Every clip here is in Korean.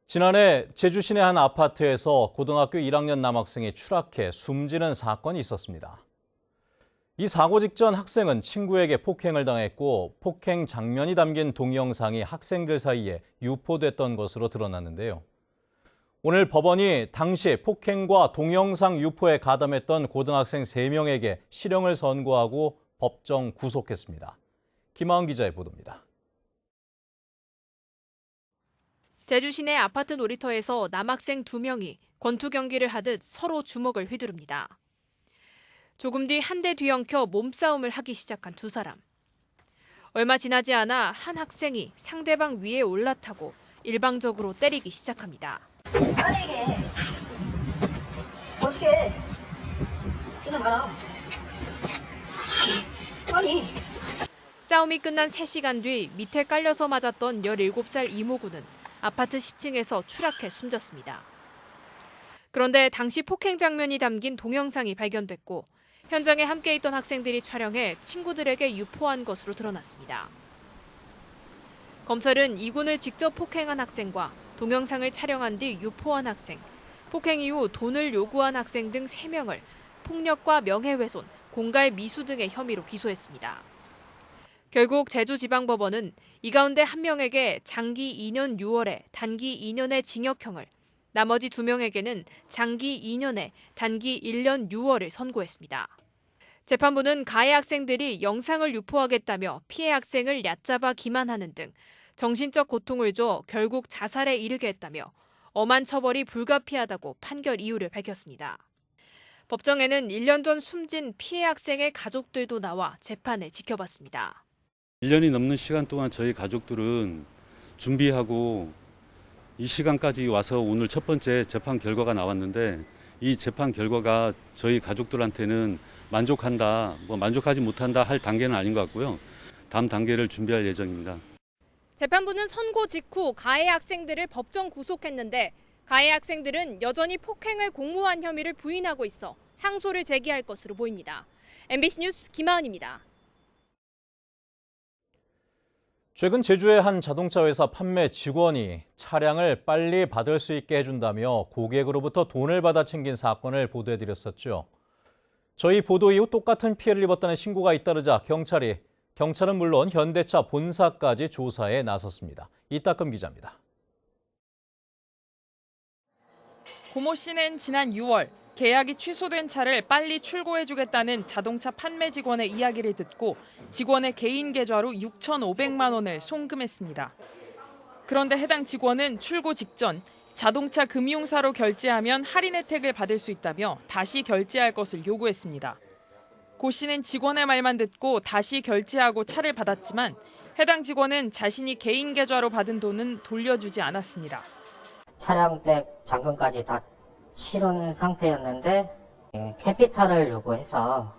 지난해 제주 시내 한 아파트에서 고등학교 1학년 남학생이 추락해 숨지는 사건이 있었습니다. 이 사고 직전 학생은 친구에게 폭행을 당했고 폭행 장면이 담긴 동영상이 학생들 사이에 유포됐던 것으로 드러났는데요. 오늘 법원이 당시 폭행과 동영상 유포에 가담했던 고등학생 3명에게 실형을 선고하고 법정 구속했습니다. 김하은 기자의 보도입니다. 제주 시내 아파트 놀이터에서 남학생 2명이 권투 경기를 하듯 서로 주먹을 휘두릅니다. 조금 뒤 한 대 뒤엉켜 몸싸움을 하기 시작한 두 사람. 얼마 지나지 않아 한 학생이 상대방 위에 올라타고 일방적으로 때리기 시작합니다. 아니 이게 어떻게 그냥 가라. 아니 싸움이 끝난 3시간 뒤 밑에 깔려서 맞았던 17살 이모군은 아파트 10층에서 추락해 숨졌습니다. 그런데 당시 폭행 장면이 담긴 동영상이 발견됐고 현장에 함께 있던 학생들이 촬영해 친구들에게 유포한 것으로 드러났습니다. 검찰은 이군을 직접 폭행한 학생과 동영상을 촬영한 뒤 유포한 학생, 폭행 이후 돈을 요구한 학생 등 3명을 폭력과 명예훼손, 공갈 미수 등의 혐의로 기소했습니다. 결국 제주지방법원은 이 가운데 1명에게 장기 2년 6월에 단기 2년의 징역형을, 나머지 2명에게는 장기 2년에 단기 1년 6월을 선고했습니다. 재판부는 가해 학생들이 영상을 유포하겠다며 피해 학생을 얕잡아 기만하는 등 정신적 고통을 줘 결국 자살에 이르게 했다며 엄한 처벌이 불가피하다고 판결 이유를 밝혔습니다. 법정에는 1년 전 숨진 피해 학생의 가족들도 나와 재판을 지켜봤습니다. 1년이 넘는 시간 동안 저희 가족들은 준비하고 이 시간까지 와서 오늘 첫 번째 재판 결과가 나왔는데 이 재판 결과가 저희 가족들한테는 만족한다, 만족하지 못한다 할 단계는 아닌 것 같고요. 다음 단계를 준비할 예정입니다. 재판부는 선고 직후 가해 학생들을 법정 구속했는데 가해 학생들은 여전히 폭행을 공모한 혐의를 부인하고 있어 항소를 제기할 것으로 보입니다. MBC 뉴스 김하은입니다. 최근 제주의 한 자동차 회사 판매 직원이 차량을 빨리 받을 수 있게 해준다며 고객으로부터 돈을 받아 챙긴 사건을 보도해드렸었죠. 저희 보도 이후 똑같은 피해를 입었다는 신고가 잇따르자 경찰은 물론 현대차 본사까지 조사에 나섰습니다. 이따금 기자입니다. 고모 씨는 지난 6월 계약이 취소된 차를 빨리 출고해주겠다는 자동차 판매 직원의 이야기를 듣고 직원의 개인 계좌로 6,500만 원을 송금했습니다. 그런데 해당 직원은 출고 직전 자동차 금융사로 결제하면 할인 혜택을 받을 수 있다며 다시 결제할 것을 요구했습니다. 고 씨는 직원의 말만 듣고 다시 결제하고 차를 받았지만 해당 직원은 자신이 개인 계좌로 받은 돈은 돌려주지 않았습니다. 차량백 잔금까지 다 치른 상태였는데 캐피탈을 요구해서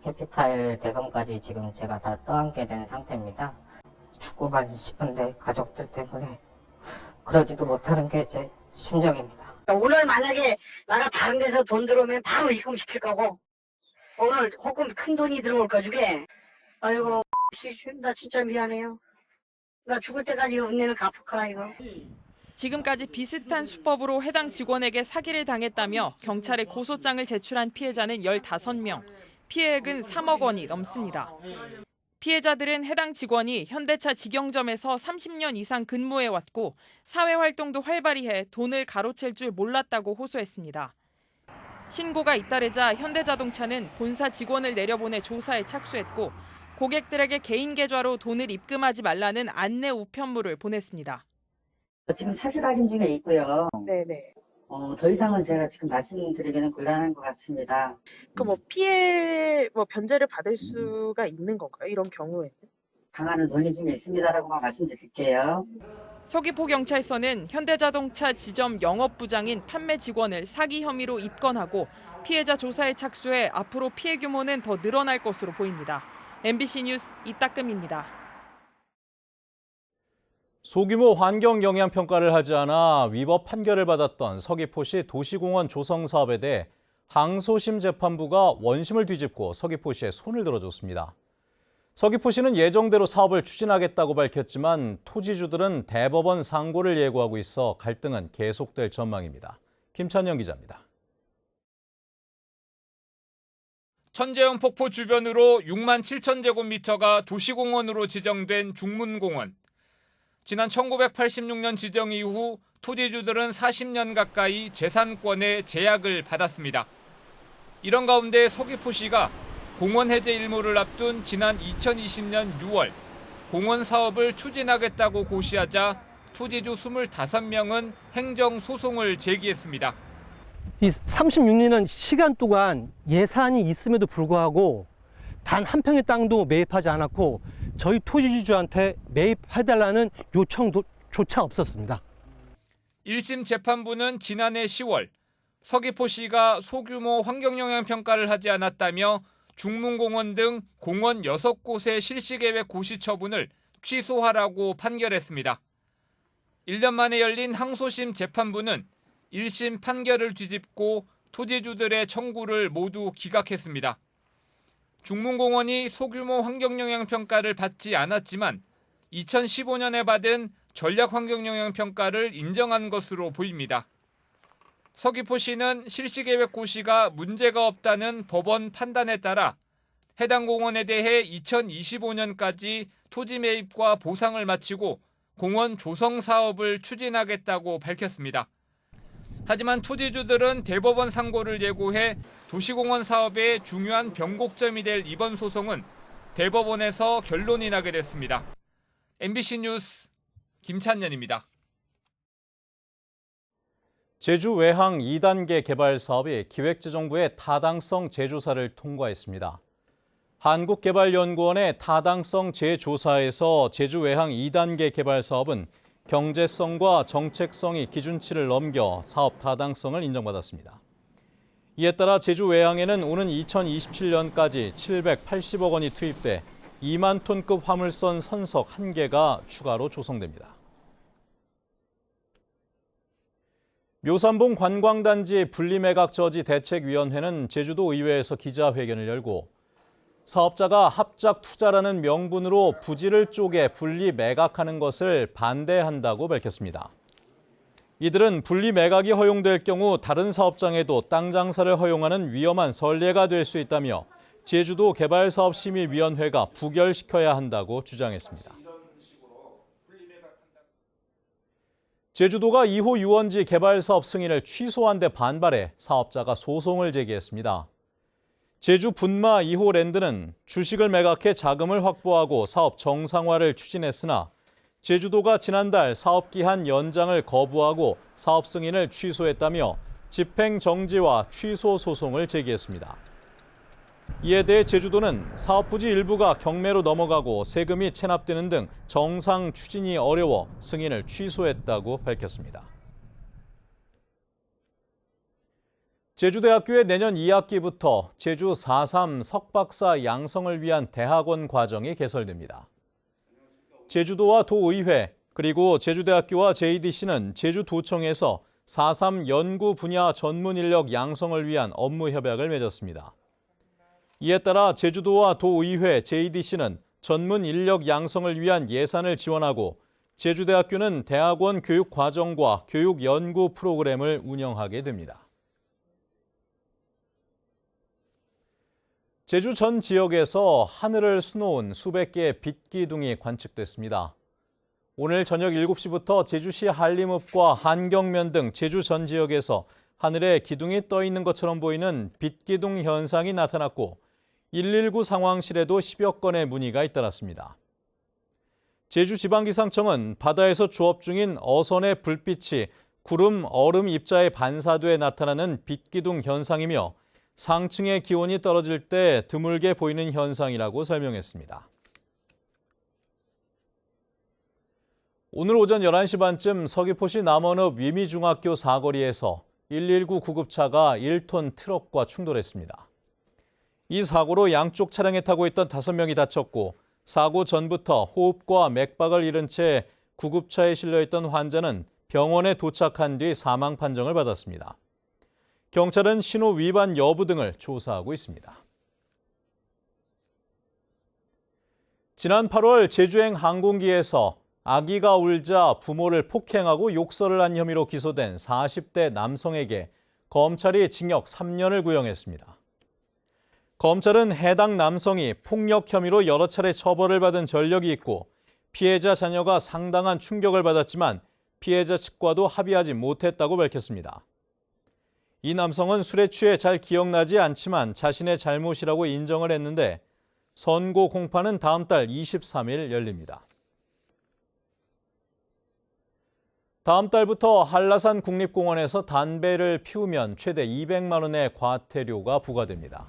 캐피탈 대금까지 지금 제가 다 떠안게 된 상태입니다. 죽고만 싶은데 가족들 때문에 그러지도 못하는 게 제 심정입니다. 오늘 만약에 나가 다른 데서 돈 들어오면 바로 입금시킬 거고 오늘 혹은 큰 돈이 들어올 거 주게. 아이고 나 진짜 미안해요. 나 죽을 때까지 은혜는 갚을거라 이거. 지금까지 비슷한 수법으로 해당 직원에게 사기를 당했다며 경찰에 고소장을 제출한 피해자는 15명, 피해액은 3억 원이 넘습니다. 피해자들은 해당 직원이 현대차 직영점에서 30년 이상 근무해왔고 사회활동도 활발히 해 돈을 가로챌 줄 몰랐다고 호소했습니다. 신고가 잇따르자 현대자동차는 본사 직원을 내려보내 조사에 착수했고 고객들에게 개인 계좌로 돈을 입금하지 말라는 안내 우편물을 보냈습니다. 지금 사실 확인 중에 있고요. 네네. 더 이상은 제가 지금 말씀드리기는 곤란한 것 같습니다. 그 피해 변제를 받을 수가 있는 건가요? 이런 경우에는? 당하는 논의 중에 있습니다라고만 말씀드릴게요. 서귀포경찰서는 현대자동차 지점 영업부장인 판매 직원을 사기 혐의로 입건하고 피해자 조사에 착수해 앞으로 피해 규모는 더 늘어날 것으로 보입니다. MBC 뉴스 이따금입니다. 소규모 환경 영향 평가를 하지 않아 위법 판결을 받았던 서귀포시 도시공원 조성 사업에 대해 항소심 재판부가 원심을 뒤집고 서귀포시에 손을 들어줬습니다. 서귀포시는 예정대로 사업을 추진하겠다고 밝혔지만 토지주들은 대법원 상고를 예고하고 있어 갈등은 계속될 전망입니다. 김찬영 기자입니다. 천재형 폭포 주변으로 6만 7천 제곱미터가 도시공원으로 지정된 중문공원. 지난 1986년 지정 이후 토지주들은 40년 가까이 재산권의 제약을 받았습니다. 이런 가운데 서귀포시가 공원 해제 일몰을 앞둔 지난 2020년 6월 공원 사업을 추진하겠다고 고시하자 토지주 25명은 행정소송을 제기했습니다. 이 36년이라는 시간 동안 예산이 있음에도 불구하고 단 한 평의 땅도 매입하지 않았고 저희 토지주한테 매입해달라는 요청조차 없었습니다. 1심 재판부는 지난해 10월 서귀포시가 소규모 환경영향평가를 하지 않았다며 중문공원 등 공원 6곳의 실시계획 고시 처분을 취소하라고 판결했습니다. 1년 만에 열린 항소심 재판부는 1심 판결을 뒤집고 토지주들의 청구를 모두 기각했습니다. 중문공원이 소규모 환경영향평가를 받지 않았지만 2015년에 받은 전략환경영향평가를 인정한 것으로 보입니다. 서귀포시는 실시계획 고시가 문제가 없다는 법원 판단에 따라 해당 공원에 대해 2025년까지 토지 매입과 보상을 마치고 공원 조성 사업을 추진하겠다고 밝혔습니다. 하지만 토지주들은 대법원 상고를 예고해 도시공원 사업의 중요한 변곡점이 될 이번 소송은 대법원에서 결론이 나게 됐습니다. MBC 뉴스 김찬년입니다. 제주 외항 2단계 개발 사업이 기획재정부의 타당성 재조사를 통과했습니다. 한국개발연구원의 타당성 재조사에서 제주 외항 2단계 개발 사업은 경제성과 정책성이 기준치를 넘겨 사업 타당성을 인정받았습니다. 이에 따라 제주 외항에는 오는 2027년까지 780억 원이 투입돼 2만 톤급 화물선 선석 1개가 추가로 조성됩니다. 묘산봉 관광단지 분리매각 저지 대책위원회는 제주도 의회에서 기자회견을 열고 사업자가 합작 투자라는 명분으로 부지를 쪼개 분리 매각하는 것을 반대한다고 밝혔습니다. 이들은 분리 매각이 허용될 경우 다른 사업장에도 땅 장사를 허용하는 위험한 선례가 될 수 있다며 제주도 개발사업심의위원회가 부결시켜야 한다고 주장했습니다. 제주도가 2호 유원지 개발사업 승인을 취소한 데 반발해 사업자가 소송을 제기했습니다. 제주 분마 2호 랜드는 주식을 매각해 자금을 확보하고 사업 정상화를 추진했으나 제주도가 지난달 사업기한 연장을 거부하고 사업 승인을 취소했다며 집행정지와 취소 소송을 제기했습니다. 이에 대해 제주도는 사업 부지 일부가 경매로 넘어가고 세금이 체납되는 등 정상 추진이 어려워 승인을 취소했다고 밝혔습니다. 제주대학교의 내년 2학기부터 제주 4.3 석박사 양성을 위한 대학원 과정이 개설됩니다. 제주도와 도의회 그리고 제주대학교와 JDC는 제주도청에서 4.3 연구 분야 전문 인력 양성을 위한 업무 협약을 맺었습니다. 이에 따라 제주도와 도의회, JDC는 전문 인력 양성을 위한 예산을 지원하고 제주대학교는 대학원 교육 과정과 교육 연구 프로그램을 운영하게 됩니다. 제주 전 지역에서 하늘을 수놓은 수백 개의 빛기둥이 관측됐습니다. 오늘 저녁 7시부터 제주시 한림읍과 한경면 등 제주 전 지역에서 하늘에 기둥이 떠 있는 것처럼 보이는 빛기둥 현상이 나타났고 119 상황실에도 10여 건의 문의가 잇따랐습니다. 제주지방기상청은 바다에서 조업 중인 어선의 불빛이 구름, 얼음 입자에 반사돼 나타나는 빛기둥 현상이며 상층의 기온이 떨어질 때 드물게 보이는 현상이라고 설명했습니다. 오늘 오전 11시 반쯤 서귀포시 남원읍 위미중학교 사거리에서 119 구급차가 1톤 트럭과 충돌했습니다. 이 사고로 양쪽 차량에 타고 있던 5명이 다쳤고 사고 전부터 호흡과 맥박을 잃은 채 구급차에 실려있던 환자는 병원에 도착한 뒤 사망 판정을 받았습니다. 경찰은 신호 위반 여부 등을 조사하고 있습니다. 지난 8월 제주행 항공기에서 아기가 울자 부모를 폭행하고 욕설을 한 혐의로 기소된 40대 남성에게 검찰이 징역 3년을 구형했습니다. 검찰은 해당 남성이 폭력 혐의로 여러 차례 처벌을 받은 전력이 있고 피해자 자녀가 상당한 충격을 받았지만 피해자 측과도 합의하지 못했다고 밝혔습니다. 이 남성은 술에 취해 잘 기억나지 않지만 자신의 잘못이라고 인정을 했는데 선고 공판은 다음 달 23일 열립니다. 다음 달부터 한라산 국립공원에서 담배를 피우면 최대 200만 원의 과태료가 부과됩니다.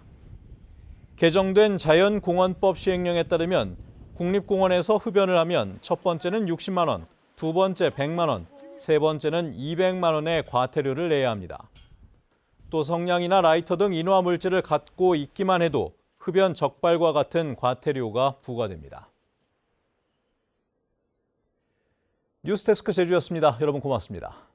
개정된 자연공원법 시행령에 따르면 국립공원에서 흡연을 하면 첫 번째는 60만 원, 두 번째 100만 원, 세 번째는 200만 원의 과태료를 내야 합니다. 또 성냥이나 라이터 등 인화 물질을 갖고 있기만 해도 흡연 적발과 같은 과태료가 부과됩니다. 뉴스데스크 제주였습니다. 여러분 고맙습니다.